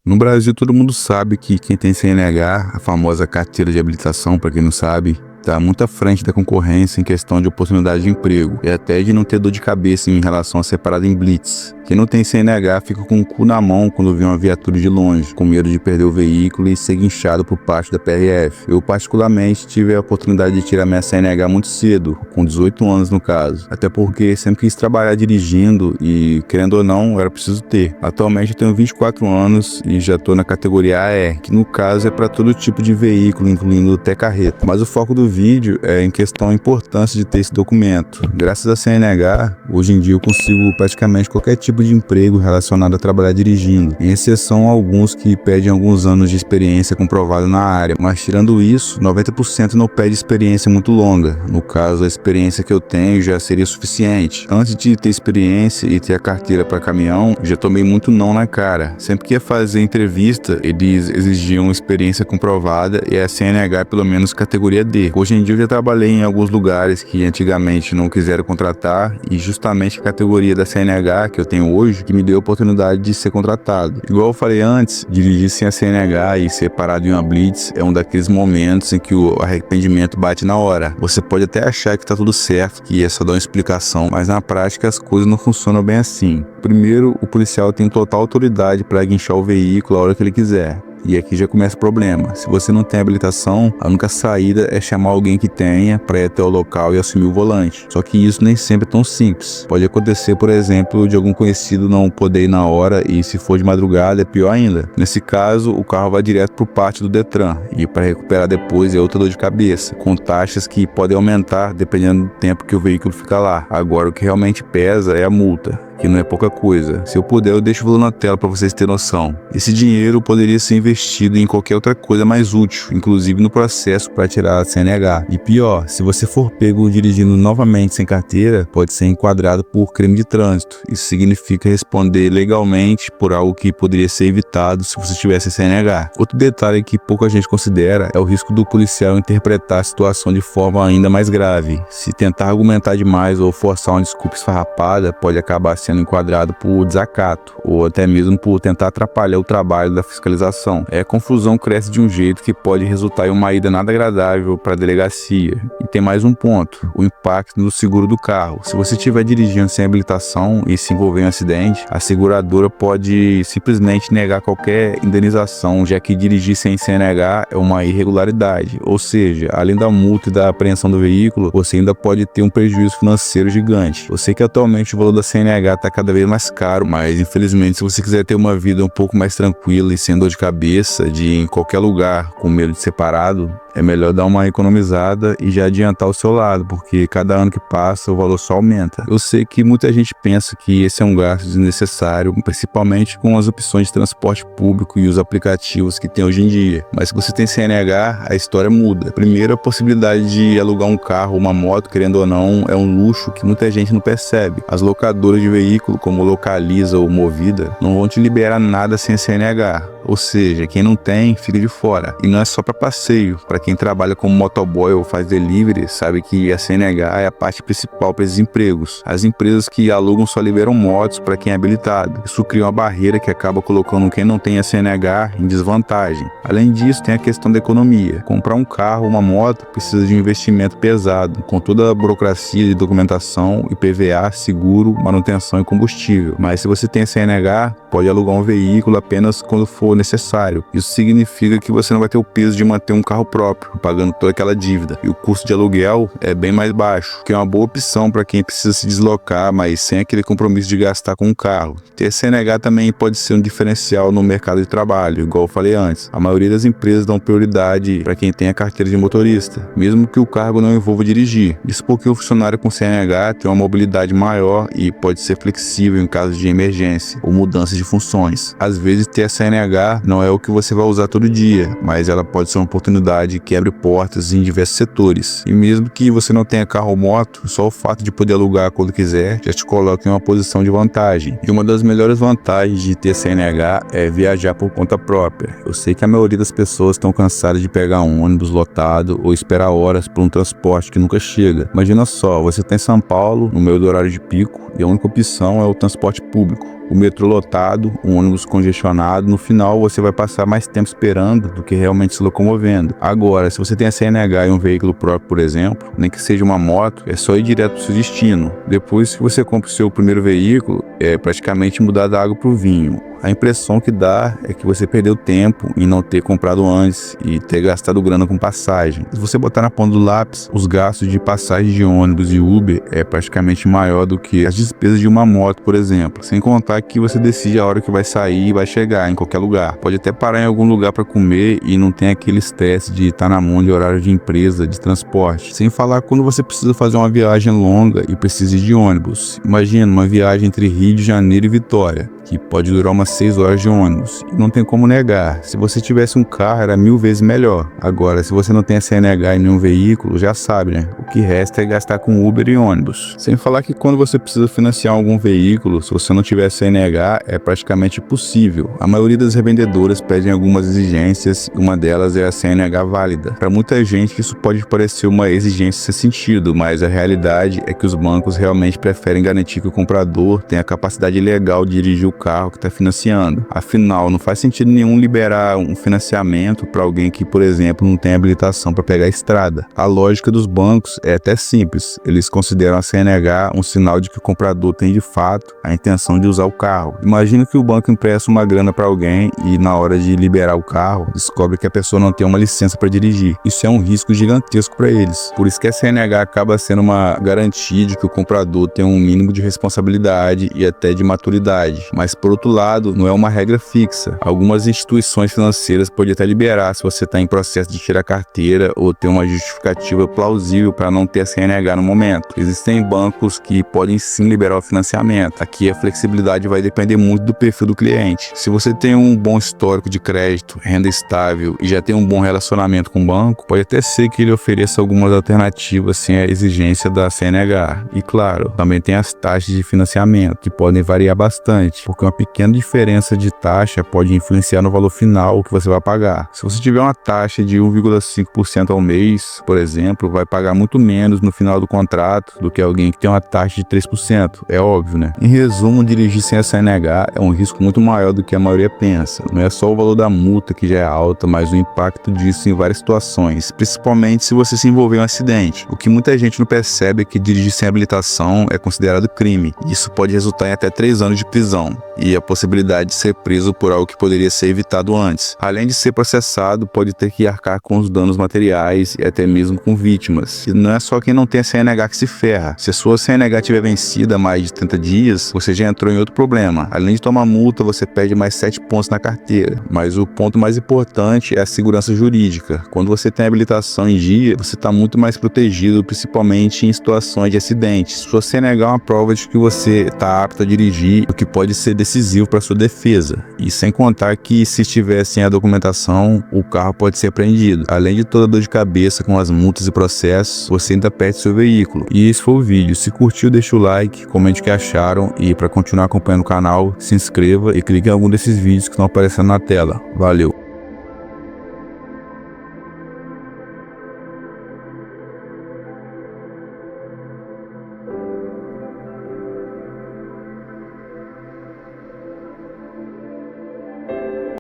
No Brasil, todo mundo sabe que quem tem CNH, a famosa carteira de habilitação, para quem não sabe, está muito à frente da concorrência em questão de oportunidade de emprego e até de não ter dor de cabeça em relação a ser parado em blitz. Quem não tem CNH fica com o cu na mão quando vê uma viatura de longe, com medo de perder o veículo e ser guinchado por parte da PRF. Eu particularmente tive a oportunidade de tirar minha CNH muito cedo, com 18 anos no caso, até porque sempre quis trabalhar dirigindo e, querendo ou não, era preciso ter. Atualmente eu tenho 24 anos e já estou na categoria AE, que no caso é para todo tipo de veículo, incluindo até carreta. Mas o foco do vídeo é em questão da importância de ter esse documento. Graças à CNH, hoje em dia eu consigo praticamente qualquer tipo de emprego relacionado a trabalhar dirigindo, em exceção a alguns que pedem alguns anos de experiência comprovada na área, mas tirando isso, 90% não pede experiência muito longa. No caso, a experiência que eu tenho já seria suficiente. Antes de ter experiência e ter a carteira para caminhão, já tomei muito não na cara. Sempre que ia fazer entrevista, eles exigiam experiência comprovada e a CNH pelo menos categoria D. Hoje em dia eu já trabalhei em alguns lugares que antigamente não quiseram contratar e justamente a categoria da CNH que eu tenho hoje que me deu a oportunidade de ser contratado. Igual eu falei antes, dirigir sem a CNH e ser parado em uma blitz é um daqueles momentos em que o arrependimento bate na hora. Você pode até achar que tá tudo certo, que é só dar uma explicação, mas na prática as coisas não funcionam bem assim. Primeiro, o policial tem total autoridade para guinchar o veículo a hora que ele quiser. E aqui já começa o problema. Se você não tem habilitação, a única saída é chamar alguém que tenha para ir até o local e assumir o volante. Só que isso nem sempre é tão simples. Pode acontecer, por exemplo, de algum conhecido não poder ir na hora e se for de madrugada é pior ainda. Nesse caso, o carro vai direto para o pátio do Detran e para recuperar depois é outra dor de cabeça, com taxas que podem aumentar dependendo do tempo que o veículo fica lá. Agora, o que realmente pesa é a multa, que não é pouca coisa. Se eu puder, eu deixo o valor na tela para vocês terem noção. Esse dinheiro poderia ser investido em qualquer outra coisa mais útil, inclusive no processo para tirar a CNH. E pior, se você for pego dirigindo novamente sem carteira, pode ser enquadrado por crime de trânsito. Isso significa responder legalmente por algo que poderia ser evitado se você tivesse a CNH. Outro detalhe que pouca gente considera é o risco do policial interpretar a situação de forma ainda mais grave. Se tentar argumentar demais ou forçar uma desculpa esfarrapada, pode acabar sendo enquadrado por desacato ou até mesmo por tentar atrapalhar o trabalho da fiscalização. A confusão cresce de um jeito que pode resultar em uma ida nada agradável para a delegacia. E tem mais um ponto, o impacto no seguro do carro. Se você estiver dirigindo sem habilitação e se envolver em um acidente, a seguradora pode simplesmente negar qualquer indenização, já que dirigir sem CNH é uma irregularidade. Ou seja, além da multa e da apreensão do veículo, você ainda pode ter um prejuízo financeiro gigante. Eu sei que atualmente o valor da CNH está cada vez mais caro, mas infelizmente se você quiser ter uma vida um pouco mais tranquila e sem dor de cabeça, de ir em qualquer lugar com medo de ser parado, é melhor dar uma economizada e já adiantar o seu lado, porque cada ano que passa o valor só aumenta. Eu sei que muita gente pensa que esse é um gasto desnecessário, principalmente com as opções de transporte público e os aplicativos que tem hoje em dia. Mas se você tem CNH, a história muda. Primeiro, a possibilidade de alugar um carro ou uma moto, querendo ou não, é um luxo que muita gente não percebe. As locadoras de veículo, como Localiza ou Movida, não vão te liberar nada sem CNH. Ou seja, quem não tem, fica de fora. E não é só para passeio. Para quem trabalha como motoboy ou faz delivery, sabe que a CNH é a parte principal para esses empregos. As empresas que alugam só liberam motos para quem é habilitado. Isso cria uma barreira que acaba colocando quem não tem a CNH em desvantagem. Além disso, tem a questão da economia. Comprar um carro ou uma moto precisa de um investimento pesado, com toda a burocracia de documentação, IPVA, seguro, manutenção e combustível. Mas se você tem a CNH, pode alugar um veículo apenas quando for necessário. Isso significa que você não vai ter o peso de manter um carro próprio, pagando toda aquela dívida. E o custo de aluguel é bem mais baixo, que é uma boa opção para quem precisa se deslocar, mas sem aquele compromisso de gastar com um carro. Ter CNH também pode ser um diferencial no mercado de trabalho, igual eu falei antes. A maioria das empresas dão prioridade para quem tem a carteira de motorista, mesmo que o cargo não envolva dirigir. Isso porque o funcionário com CNH tem uma mobilidade maior e pode ser flexível em caso de emergência ou mudança de funções. Às vezes ter a CNH não é o que você vai usar todo dia, mas ela pode ser uma oportunidade que abre portas em diversos setores. E mesmo que você não tenha carro ou moto, só o fato de poder alugar quando quiser já te coloca em uma posição de vantagem. E uma das melhores vantagens de ter CNH é viajar por conta própria. Eu sei que a maioria das pessoas estão cansadas de pegar um ônibus lotado ou esperar horas por um transporte que nunca chega. Imagina só, você está em São Paulo, no meio do horário de pico, e a única opção é o transporte público. o metrô lotado, o ônibus congestionado, no final você vai passar mais tempo esperando do que realmente se locomovendo. Agora, se você tem a CNH e um veículo próprio, por exemplo, nem que seja uma moto, é só ir direto para o seu destino. Depois que você compra o seu primeiro veículo, é praticamente mudar da água para o vinho. A impressão que dá é que você perdeu tempo em não ter comprado antes e ter gastado grana com passagem. Se você botar na ponta do lápis, os gastos de passagem de ônibus e Uber é praticamente maior do que as despesas de uma moto, por exemplo. Sem contar que você decide a hora que vai sair e vai chegar em qualquer lugar. Pode até parar em algum lugar para comer e não tem aquele estresse de estar na mão de horário de empresa, de transporte. Sem falar quando você precisa fazer uma viagem longa e precisa ir de ônibus. Imagina uma viagem entre Rio de Janeiro e Vitória, que pode durar umas 6 horas de ônibus. E não tem como negar, se você tivesse um carro era 1000 vezes melhor. Agora, se você não tem a CNH e nenhum veículo, já sabe, né? O que resta é gastar com Uber e ônibus. Sem falar que quando você precisa financiar algum veículo, se você não tiver CNH, é praticamente impossível. A maioria das revendedoras pedem algumas exigências, uma delas é a CNH válida. Para muita gente isso pode parecer uma exigência sem sentido, mas a realidade é que os bancos realmente preferem garantir que o comprador tenha a capacidade legal de dirigir o carro que está financiando. Afinal, não faz sentido nenhum liberar um financiamento para alguém que, por exemplo, não tem habilitação para pegar a estrada. A lógica dos bancos é até simples. Eles consideram a CNH um sinal de que o comprador tem de fato a intenção de usar o carro. Imagina que o banco empresta uma grana para alguém e na hora de liberar o carro, descobre que a pessoa não tem uma licença para dirigir. Isso é um risco gigantesco para eles. Por isso que a CNH acaba sendo uma garantia de que o comprador tem um mínimo de responsabilidade e até de maturidade. Mas por outro lado, não é uma regra fixa. Algumas instituições financeiras podem até liberar se você está em processo de tirar carteira ou ter uma justificativa plausível para não ter a CNH no momento. Existem bancos que podem sim liberar o financiamento. Aqui a flexibilidade vai depender muito do perfil do cliente. Se você tem um bom histórico de crédito, renda estável e já tem um bom relacionamento com o banco, pode até ser que ele ofereça algumas alternativas sem a exigência da CNH. E claro, também tem as taxas de financiamento, que podem variar bastante, porque uma pequena diferença de taxa pode influenciar no valor final que você vai pagar. Se você tiver uma taxa de 1,5% ao mês, por exemplo, vai pagar muito menos no final do contrato do que alguém que tem uma taxa de 3%. É óbvio, né? Em resumo, dirigir sem a CNH é um risco muito maior do que a maioria pensa. Não é só o valor da multa que já é alta, mas o impacto disso em várias situações, principalmente se você se envolver em um acidente. O que muita gente não percebe é que dirigir sem habilitação é considerado crime. Isso pode resultar em até 3 anos de prisão e a possibilidade de ser preso por algo que poderia ser evitado antes. Além de ser processado, pode ter que arcar com os danos materiais e até mesmo com vítimas. E não é só quem não tem a CNH que se ferra. Se a sua CNH tiver vencida há mais de 30 dias, você já entrou em outro problema. Além de tomar multa, você perde mais 7 pontos na carteira. Mas o ponto mais importante é a segurança jurídica. Quando você tem a habilitação em dia, você está muito mais protegido, principalmente em situações de acidentes. Sua CNH é uma prova de que você está apto a dirigir, o que pode ser decisivo para sua defesa. E sem contar que se estiver sem a documentação, o carro pode ser apreendido. Além de toda a dor de cabeça com as multas e processos, você ainda perde seu veículo. E esse foi o vídeo. Se curtiu, deixa o like, comente o que acharam e para continuar acompanhando o canal, se inscreva e clique em algum desses vídeos que estão aparecendo na tela. Valeu!